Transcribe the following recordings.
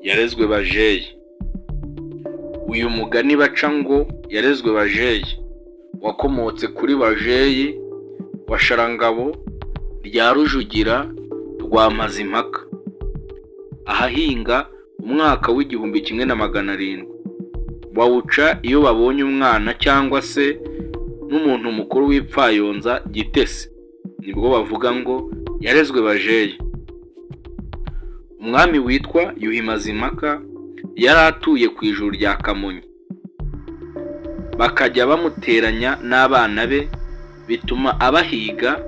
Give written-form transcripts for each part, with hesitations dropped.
yarezwe bajeyi. Uyu mugani baca ngo yarezwe bajeyi wakomotse kuri Bajeyi wa Sharangabo rya Rujugira rwa Mazimpaka ahahinga umwaka w'igihumbi kimwe na magana arindwi. Bawuca iyo babonye umwana cyangwa se n'umuntu mukuru w'ipfayonza gitese, nibwo bavuga ngo yarezwe bajeyi. Umwami witwa Yuhi Mazimpaka yari atuye ku ijuru rya Kamonyi. Bakajya bamuteranya n'abana be, bituma abahiga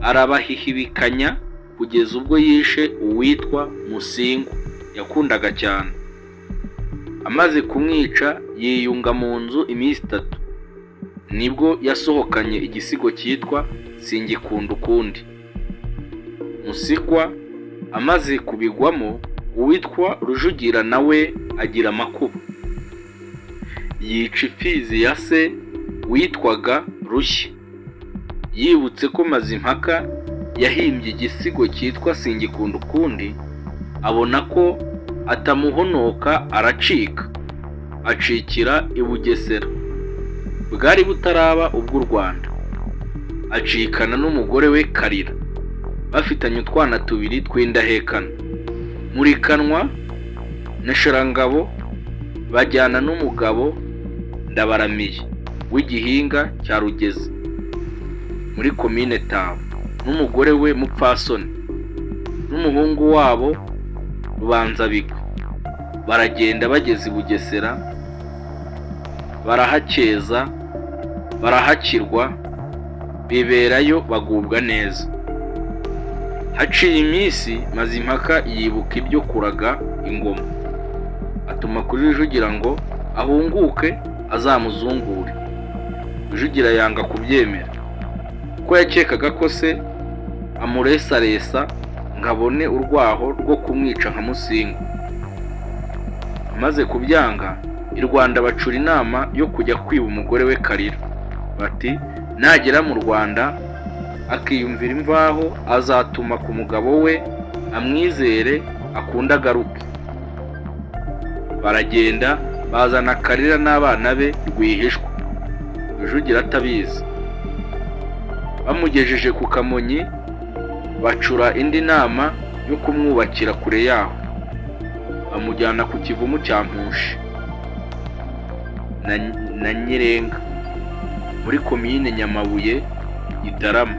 arabahihibikanya kugeza ubwo yishe uwitwa Musingu yakundaga cyane. Amaze kumwica yiyunga mu nzu iminsi 3, nibwo yasohokanye igisigo cyitwa Singikunda Ukundi. Musikwa amaze kubigwamo, uwitwa Rujugira nawe agira amakuba, yica imfizi ya se witwaga Rushyi. Yibutse ko Mazimpaka yahimbye igisigo cyitwa Singikunda Ukundi, abona ko atamuhonoka aracika, acikira i Bugesera bwari butaraba ubw'u Rwanda. Acikana n'umugore we Karira, bafitanye utwana 2 tw'indahekana. Murikanwa na Sharangabo bajyana n'umugabo Ndabaramiye w'igihinga cya Rugezi muri komine Taba, n'umugore we Mupfasoni n'umuhungu wabo Rubanzabigwi. Baragenda bageze i Bugesera, barahakeza, barahakirwa, biberayo bagubwa neza. Haciye iminsi Mazimpaka yibuka ibyo kuraga ingoma, atuma kuri Rujugira ngo ahunguke azamuzungure. Rujugira yanga kubyemera, ko yakekaga ko se amuresaresa ngabone urwaho rwo kumwica nka Musingu. Amaze kubyanga, i Rwanda bacura inama yo kujya kwiba umugore we Karira. Bati nagera mu Rwanda akiyumvira imvaho, azatuma ku mugabo we amwizere akunda agaruke. Baragenda bazana Karira n'abana be rwihishwa, Rujugira atabizi. Bamugejeje ku Kamonyi, bacura indi nama yo kumwubakira kure yaho. Bamujyana ku kivumu cya Mpushi na Nyirenga muri komine Nyamabuye Gitarama.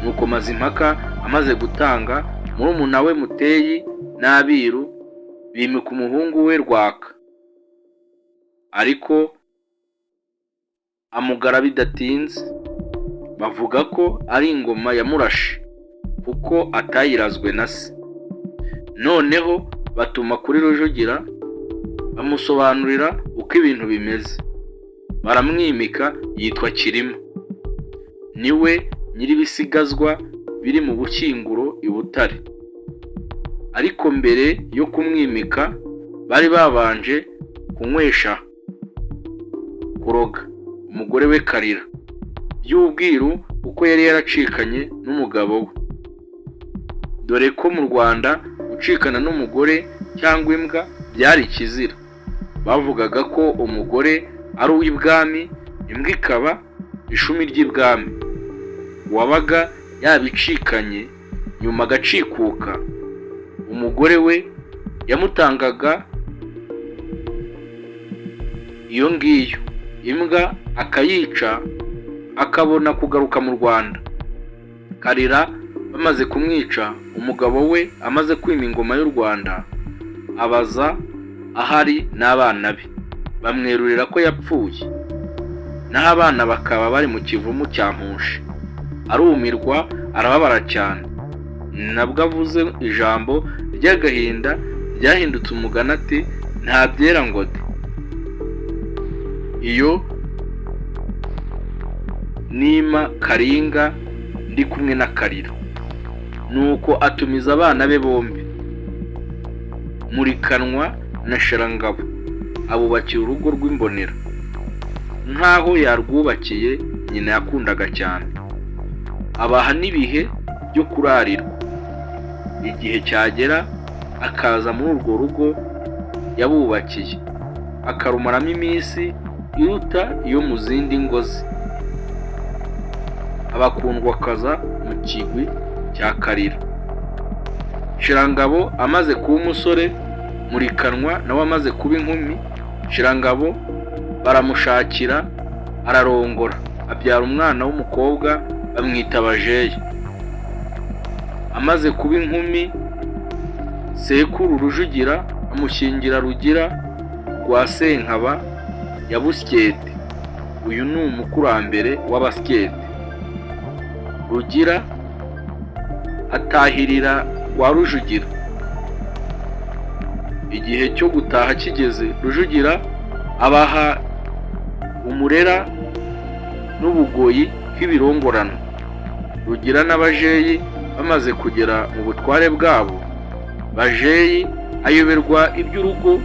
Nuko Mazimpaka amaze gutanga, murumuna we Muteyi n'Abiru bimika umuhungu we Rwaka, ariko amugara bidatinze. Bavuga ko ari ingoma yamurashe kuko atayirazwe na se. Noneho batuma kuri Rujugira bamusobanurira uko ibintu bimeze. Baramwimika, yitwa Kirima, niwe nyiribisigazwa biri mu Bushyinguro i Butare. Ariko mbere yo kumwimika bari babanje kunywesha kuroga umugore we Karira by'ubwiru uko yari yaracikanye n'umugabo we. Dore ko mu Rwanda gucikana n'umugore cyangwa imbwa byari ikizira. Bavugaga ko umugore ari uw'ibwami, imbwa ikaba ishumi ry'ibwami. Wabaga yabicikanye nyuma agacikuka, umugore we yamutangaga iyo ngiyo, imbwa akayica akabona kugaruka mu Rwanda. Karira bamaze kumwica, umugabo we amaze kwima ingoma y'u Rwanda, abaza ahari n'abana be, bamwerurira ko yapfuye. Naho abana bakaba bari mu kivumu cya Mpushi. Arumirwa, arababara cyane. Nabwo avuze ijambo ry'agahinda ryahindutse umugani ati nta byera ngo de. Iyo nima Karinga ndi kumwe na Karira. Nuko atumiza abana be bombi, Murikanwa na Sharangabo, abubakira urugo rw'imbonera nk'aho yarwubakiye nyina yakundaga cyane. Abaha n'ibihe byo kurarirwa. Igihe cyagera akaza muri urwo rugo yabubakiye, akarumaramo iminsi iruta iyo mu zindi ngo ze. Abakundwakaza mu kigwi cya Kalira. Shirangabo amaze kuba umusore, Murikanwa nawe amaze kuba inkumi, Shirangabo baramushakira ararongora, abyara umwana w'umukobwa bamwita Bajeyi. Amaze kuba inkumi, sekuru Rujugira amushyingira Rugira rwa Senkaba ya Busyete. Uyu ni umukurambere w'Abasyete. Rugira atahirira rwa Rujugira. Igihe cyo gutaha kigeze, Rujugira abaha umurera n'ubugoyi nk'ibirongorano. Rugira na Bajeyi bamaze kugera mu butware bwabo, Bajeyi ayoberwa iby'urugo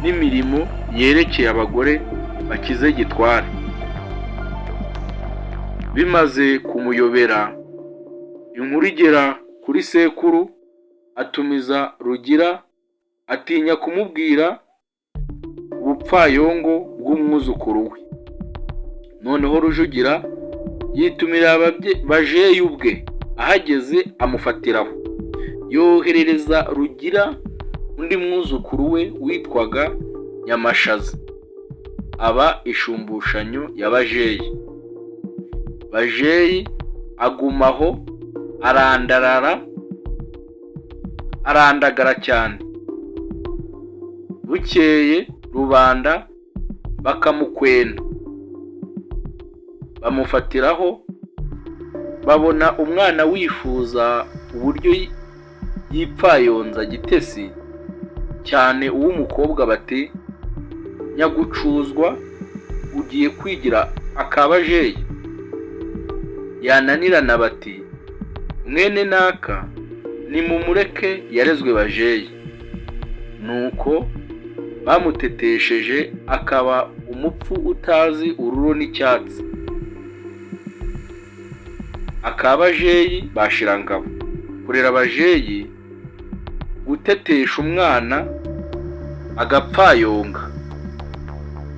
n'imirimo yerekeye abagore bakize gitware. Bimaze kumuyobera, inkuru igera kuri sekuru, atumiza Rugira, atinya kumubwira ubupfayongo bw'umwuzukuru we. Noneho Rujugira yitumira Bajeyi ubwe, ahageze amufatiraho. Yoherereza Rugira undi mwuzukuru we witwaga Nyamashaza, aba ishumbushanyo ya Bajeyi. Bajeyi agumaho arandagara cyane. Bukeye rubanda bakamukwena, bamufatiraho, babona umwana wifuza uburyo yipfayonza Gitesi cyane uw'umukobwa, bati nyagucuzwa ugiye kwigira aka Bajeyi. Yananirana bati mwene naka nimumureke yarezwe Bajeyi. Nuko bamutetesheje akaba umupfu utazi ururo n'icyatsi. Aka Bajeyi bashirangabo. Kurera Bajeyi, gutetesha umwana agapfayonga,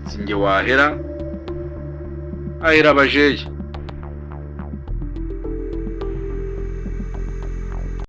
sinjye wahera, ahera Bajeyi.